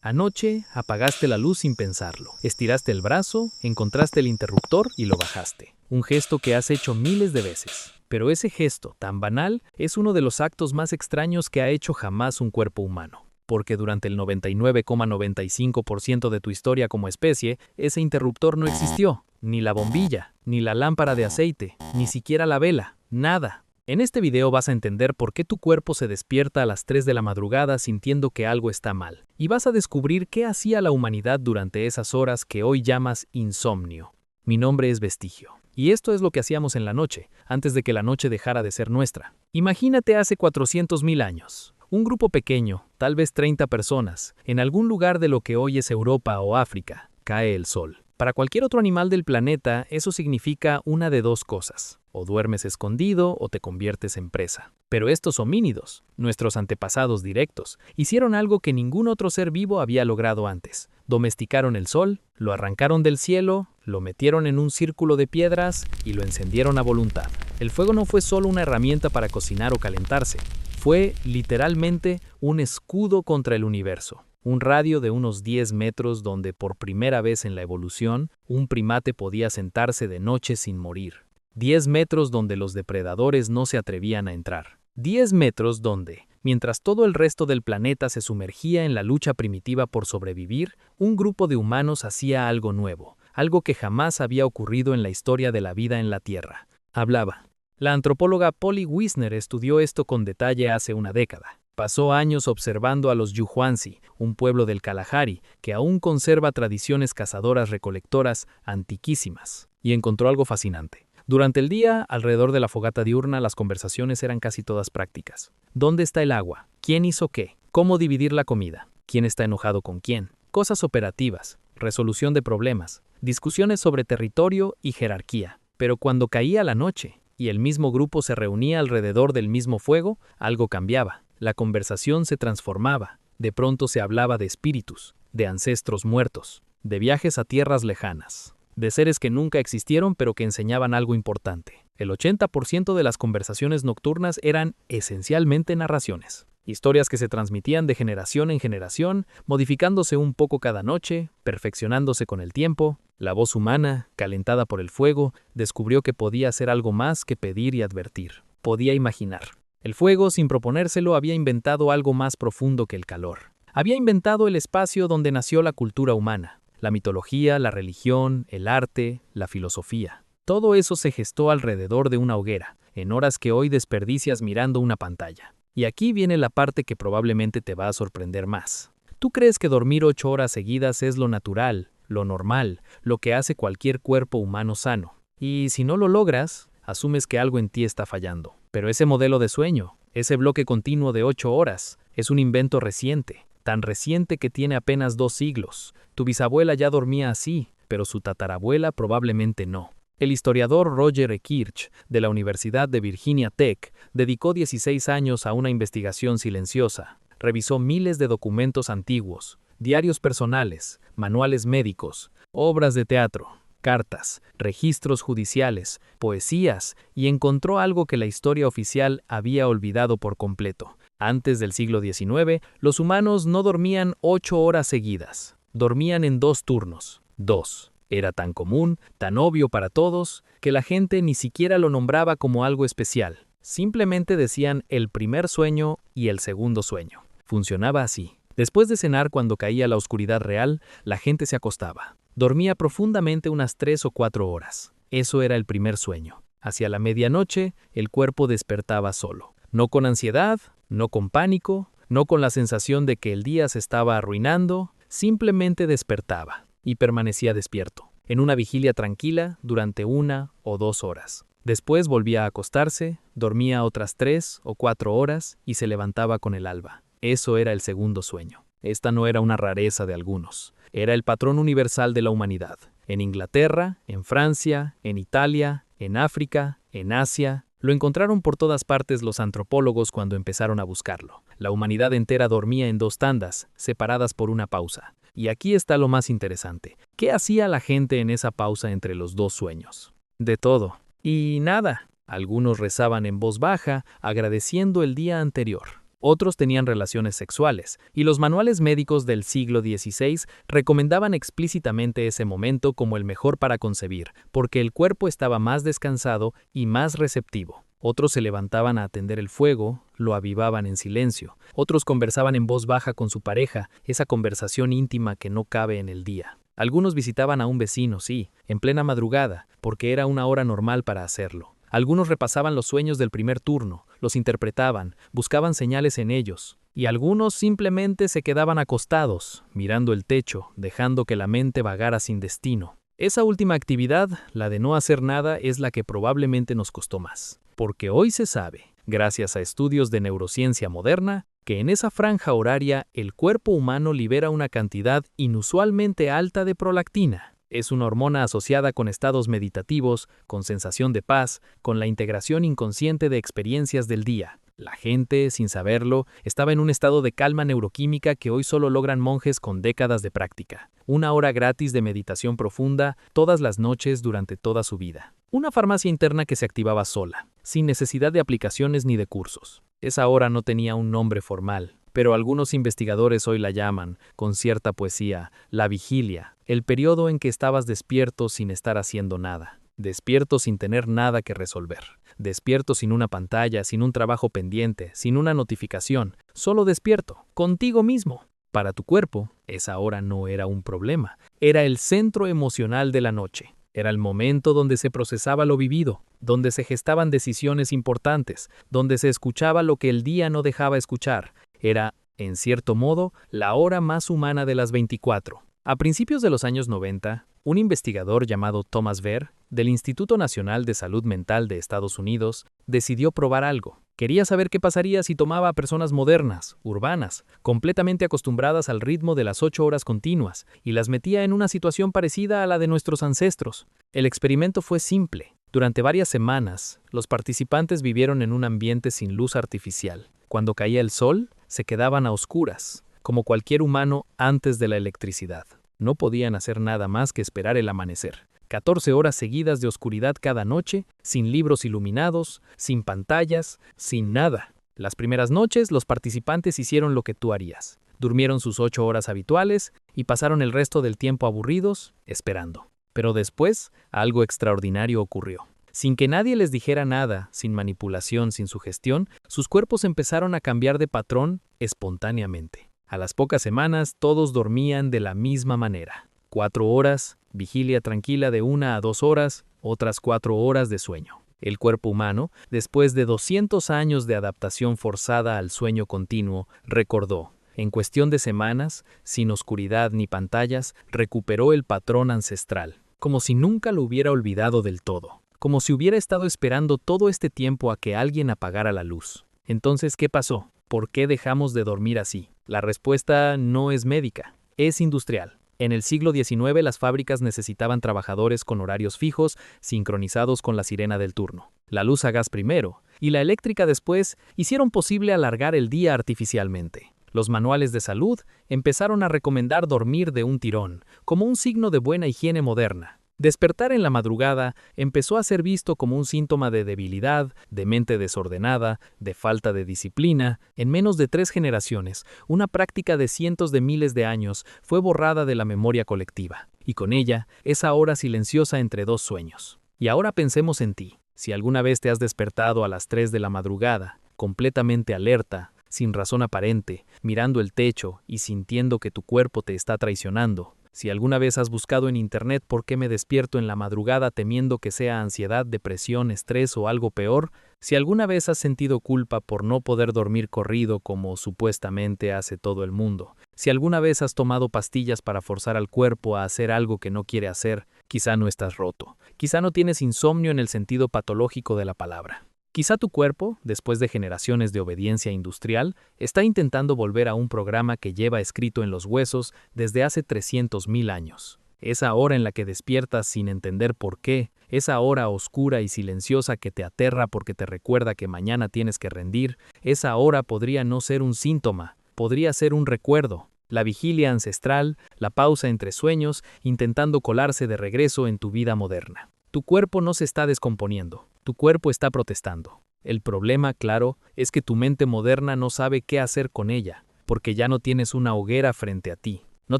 Anoche apagaste la luz sin pensarlo. Estiraste el brazo, encontraste el interruptor y lo bajaste. Un gesto que has hecho miles de veces. Pero ese gesto, tan banal, es uno de los actos más extraños que ha hecho jamás un cuerpo humano. Porque durante el 99,95% de tu historia como especie, ese interruptor no existió. Ni la bombilla, ni la lámpara de aceite, ni siquiera la vela, nada. En este video vas a entender por qué tu cuerpo se despierta a las 3 de la madrugada sintiendo que algo está mal. Y vas a descubrir qué hacía la humanidad durante esas horas que hoy llamas insomnio. Mi nombre es Vestigio. Y esto es lo que hacíamos en la noche, antes de que la noche dejara de ser nuestra. Imagínate hace 400.000 años. Un grupo pequeño, tal vez 30 personas, en algún lugar de lo que hoy es Europa o África, cae el sol. Para cualquier otro animal del planeta, eso significa una de dos cosas. O duermes escondido o te conviertes en presa. Pero estos homínidos, nuestros antepasados directos, hicieron algo que ningún otro ser vivo había logrado antes. Domesticaron el sol, lo arrancaron del cielo, lo metieron en un círculo de piedras y lo encendieron a voluntad. El fuego no fue solo una herramienta para cocinar o calentarse. Fue, literalmente, un escudo contra el universo. Un radio de unos 10 metros donde por primera vez en la evolución, un primate podía sentarse de noche sin morir. 10 metros donde los depredadores no se atrevían a entrar. 10 metros donde, mientras todo el resto del planeta se sumergía en la lucha primitiva por sobrevivir, un grupo de humanos hacía algo nuevo, algo que jamás había ocurrido en la historia de la vida en la Tierra. Hablaba. La antropóloga Polly Wisner estudió esto con detalle hace una década. Pasó años observando a los Yuhuansi, un pueblo del Kalahari, que aún conserva tradiciones cazadoras-recolectoras antiquísimas, y encontró algo fascinante. Durante el día, alrededor de la fogata diurna, las conversaciones eran casi todas prácticas. ¿Dónde está el agua? ¿Quién hizo qué? ¿Cómo dividir la comida? ¿Quién está enojado con quién? Cosas operativas, resolución de problemas, discusiones sobre territorio y jerarquía. Pero cuando caía la noche y el mismo grupo se reunía alrededor del mismo fuego, algo cambiaba. La conversación se transformaba. De pronto se hablaba de espíritus, de ancestros muertos, de viajes a tierras lejanas, de seres que nunca existieron pero que enseñaban algo importante. El 80% de las conversaciones nocturnas eran esencialmente narraciones. Historias que se transmitían de generación en generación, modificándose un poco cada noche, perfeccionándose con el tiempo. La voz humana, calentada por el fuego, descubrió que podía hacer algo más que pedir y advertir. Podía imaginar. El fuego, sin proponérselo, había inventado algo más profundo que el calor. Había inventado el espacio donde nació la cultura humana, la mitología, la religión, el arte, la filosofía. Todo eso se gestó alrededor de una hoguera, en horas que hoy desperdicias mirando una pantalla. Y aquí viene la parte que probablemente te va a sorprender más. ¿Tú crees que dormir 8 horas seguidas es lo natural, lo normal, lo que hace cualquier cuerpo humano sano? Y si no lo logras, asumes que algo en ti está fallando. Pero ese modelo de sueño, ese bloque continuo de 8 horas, es un invento reciente, tan reciente que tiene apenas 2 siglos. Tu bisabuela ya dormía así, pero su tatarabuela probablemente no. El historiador Roger E. Kirch, de la Universidad de Virginia Tech, dedicó 16 años a una investigación silenciosa. Revisó miles de documentos antiguos, diarios personales, manuales médicos, obras de teatro, cartas, registros judiciales, poesías, y encontró algo que la historia oficial había olvidado por completo. Antes del siglo XIX, los humanos no dormían 8 horas seguidas. Dormían en 2 turnos. 2. Era tan común, tan obvio para todos, que la gente ni siquiera lo nombraba como algo especial. Simplemente decían el primer sueño y el segundo sueño. Funcionaba así. Después de cenar, cuando caía la oscuridad real, la gente se acostaba. Dormía profundamente unas 3 o 4 horas. Eso era el primer sueño. Hacia la medianoche, el cuerpo despertaba solo. No con ansiedad, no con pánico, no con la sensación de que el día se estaba arruinando, simplemente despertaba y permanecía despierto, en una vigilia tranquila durante 1 o 2 horas. Después volvía a acostarse, dormía otras 3 o 4 horas y se levantaba con el alba. Eso era el segundo sueño. Esta no era una rareza de algunos. Era el patrón universal de la humanidad. En Inglaterra, en Francia, en Italia, en África, en Asia. Lo encontraron por todas partes los antropólogos cuando empezaron a buscarlo. La humanidad entera dormía en 2 tandas, separadas por una pausa. Y aquí está lo más interesante. ¿Qué hacía la gente en esa pausa entre los 2 sueños? De todo. Y nada. Algunos rezaban en voz baja, agradeciendo el día anterior. Otros tenían relaciones sexuales, y los manuales médicos del siglo XVI recomendaban explícitamente ese momento como el mejor para concebir, porque el cuerpo estaba más descansado y más receptivo. Otros se levantaban a atender el fuego, lo avivaban en silencio. Otros conversaban en voz baja con su pareja, esa conversación íntima que no cabe en el día. Algunos visitaban a un vecino, sí, en plena madrugada, porque era una hora normal para hacerlo. Algunos repasaban los sueños del primer turno, los interpretaban, buscaban señales en ellos, y algunos simplemente se quedaban acostados, mirando el techo, dejando que la mente vagara sin destino. Esa última actividad, la de no hacer nada, es la que probablemente nos costó más. Porque hoy se sabe, gracias a estudios de neurociencia moderna, que en esa franja horaria el cuerpo humano libera una cantidad inusualmente alta de prolactina. Es una hormona asociada con estados meditativos, con sensación de paz, con la integración inconsciente de experiencias del día. La gente, sin saberlo, estaba en un estado de calma neuroquímica que hoy solo logran monjes con décadas de práctica. Una hora gratis de meditación profunda todas las noches durante toda su vida. Una farmacia interna que se activaba sola, sin necesidad de aplicaciones ni de cursos. Esa hora no tenía un nombre formal, pero algunos investigadores hoy la llaman, con cierta poesía, la vigilia, el periodo en que estabas despierto sin estar haciendo nada, despierto sin tener nada que resolver, despierto sin una pantalla, sin un trabajo pendiente, sin una notificación, solo despierto, contigo mismo. Para tu cuerpo, esa hora no era un problema, era el centro emocional de la noche. Era el momento donde se procesaba lo vivido, donde se gestaban decisiones importantes, donde se escuchaba lo que el día no dejaba escuchar. Era, en cierto modo, la hora más humana de las 24. A principios de los años 90, un investigador llamado Thomas Ver, del Instituto Nacional de Salud Mental de Estados Unidos, decidió probar algo. Quería saber qué pasaría si tomaba a personas modernas, urbanas, completamente acostumbradas al ritmo de las 8 horas continuas, y las metía en una situación parecida a la de nuestros ancestros. El experimento fue simple. Durante varias semanas, los participantes vivieron en un ambiente sin luz artificial. Cuando caía el sol, se quedaban a oscuras, como cualquier humano antes de la electricidad. No podían hacer nada más que esperar el amanecer. 14 horas seguidas de oscuridad cada noche, sin libros iluminados, sin pantallas, sin nada. Las primeras noches, los participantes hicieron lo que tú harías. Durmieron sus 8 horas habituales y pasaron el resto del tiempo aburridos, esperando. Pero después, algo extraordinario ocurrió. Sin que nadie les dijera nada, sin manipulación, sin sugestión, sus cuerpos empezaron a cambiar de patrón espontáneamente. A las pocas semanas, todos dormían de la misma manera. 4 horas, vigilia tranquila de 1 a 2 horas, otras 4 horas de sueño. El cuerpo humano, después de 200 años de adaptación forzada al sueño continuo, recordó. En cuestión de semanas, sin oscuridad ni pantallas, recuperó el patrón ancestral, como si nunca lo hubiera olvidado del todo, como si hubiera estado esperando todo este tiempo a que alguien apagara la luz. Entonces, ¿qué pasó? ¿Por qué dejamos de dormir así? La respuesta no es médica, es industrial. En el siglo XIX las fábricas necesitaban trabajadores con horarios fijos, sincronizados con la sirena del turno. La luz a gas primero, y la eléctrica después, hicieron posible alargar el día artificialmente. Los manuales de salud empezaron a recomendar dormir de un tirón, como un signo de buena higiene moderna. Despertar en la madrugada empezó a ser visto como un síntoma de debilidad, de mente desordenada, de falta de disciplina. En menos de 3 generaciones, una práctica de cientos de miles de años fue borrada de la memoria colectiva, y con ella, esa hora silenciosa entre 2 sueños. Y ahora pensemos en ti. Si alguna vez te has despertado a las 3 de la madrugada, completamente alerta, sin razón aparente, mirando el techo y sintiendo que tu cuerpo te está traicionando. Si alguna vez has buscado en internet por qué me despierto en la madrugada temiendo que sea ansiedad, depresión, estrés o algo peor, si alguna vez has sentido culpa por no poder dormir corrido como supuestamente hace todo el mundo, si alguna vez has tomado pastillas para forzar al cuerpo a hacer algo que no quiere hacer, quizá no estás roto, quizá no tienes insomnio en el sentido patológico de la palabra. Quizá tu cuerpo, después de generaciones de obediencia industrial, está intentando volver a un programa que lleva escrito en los huesos desde hace 300.000 años. Esa hora en la que despiertas sin entender por qué, esa hora oscura y silenciosa que te aterra porque te recuerda que mañana tienes que rendir, esa hora podría no ser un síntoma, podría ser un recuerdo. La vigilia ancestral, la pausa entre sueños, intentando colarse de regreso en tu vida moderna. Tu cuerpo no se está descomponiendo. Tu cuerpo está protestando. El problema, claro, es que tu mente moderna no sabe qué hacer con ella, porque ya no tienes una hoguera frente a ti. No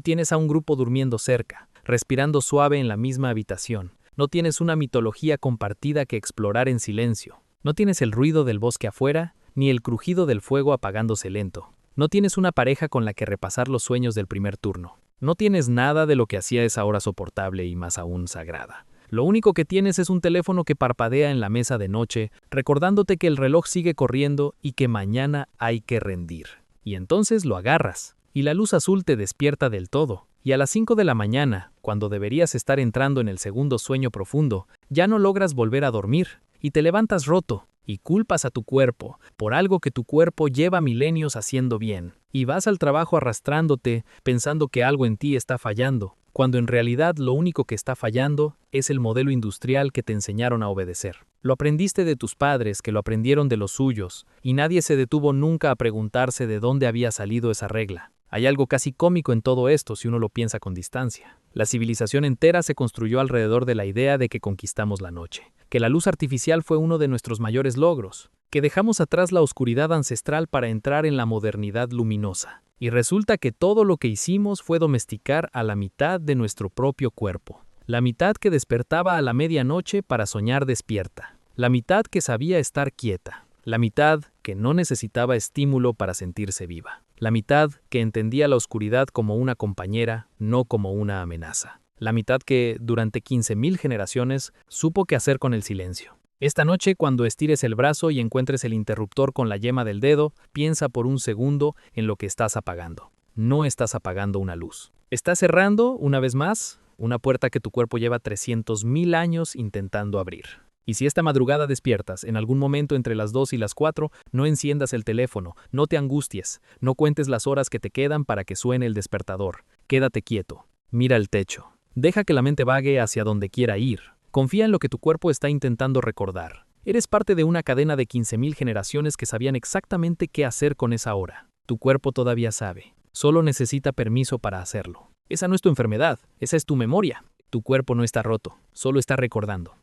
tienes a un grupo durmiendo cerca, respirando suave en la misma habitación. No tienes una mitología compartida que explorar en silencio. No tienes el ruido del bosque afuera, ni el crujido del fuego apagándose lento. No tienes una pareja con la que repasar los sueños del primer turno. No tienes nada de lo que hacía esa hora soportable y más aún sagrada. Lo único que tienes es un teléfono que parpadea en la mesa de noche, recordándote que el reloj sigue corriendo y que mañana hay que rendir. Y entonces lo agarras, y la luz azul te despierta del todo. Y a las 5 de la mañana, cuando deberías estar entrando en el segundo sueño profundo, ya no logras volver a dormir, y te levantas roto, y culpas a tu cuerpo por algo que tu cuerpo lleva milenios haciendo bien. Y vas al trabajo arrastrándote, pensando que algo en ti está fallando, cuando en realidad lo único que está fallando es el modelo industrial que te enseñaron a obedecer. Lo aprendiste de tus padres, que lo aprendieron de los suyos, y nadie se detuvo nunca a preguntarse de dónde había salido esa regla. Hay algo casi cómico en todo esto si uno lo piensa con distancia. La civilización entera se construyó alrededor de la idea de que conquistamos la noche, que la luz artificial fue uno de nuestros mayores logros, que dejamos atrás la oscuridad ancestral para entrar en la modernidad luminosa. Y resulta que todo lo que hicimos fue domesticar a la mitad de nuestro propio cuerpo. La mitad que despertaba a la medianoche para soñar despierta. La mitad que sabía estar quieta. La mitad que no necesitaba estímulo para sentirse viva. La mitad que entendía la oscuridad como una compañera, no como una amenaza. La mitad que, durante 15.000 generaciones, supo qué hacer con el silencio. Esta noche, cuando estires el brazo y encuentres el interruptor con la yema del dedo, piensa por un segundo en lo que estás apagando. No estás apagando una luz. Estás cerrando, una vez más, una puerta que tu cuerpo lleva 300.000 años intentando abrir. Y si esta madrugada despiertas, en algún momento entre las 2 y las 4, no enciendas el teléfono, no te angusties, no cuentes las horas que te quedan para que suene el despertador. Quédate quieto, mira el techo. Deja que la mente vague hacia donde quiera ir. Confía en lo que tu cuerpo está intentando recordar. Eres parte de una cadena de 15.000 generaciones que sabían exactamente qué hacer con esa hora. Tu cuerpo todavía sabe. Solo necesita permiso para hacerlo. Esa no es tu enfermedad, esa es tu memoria. Tu cuerpo no está roto, solo está recordando.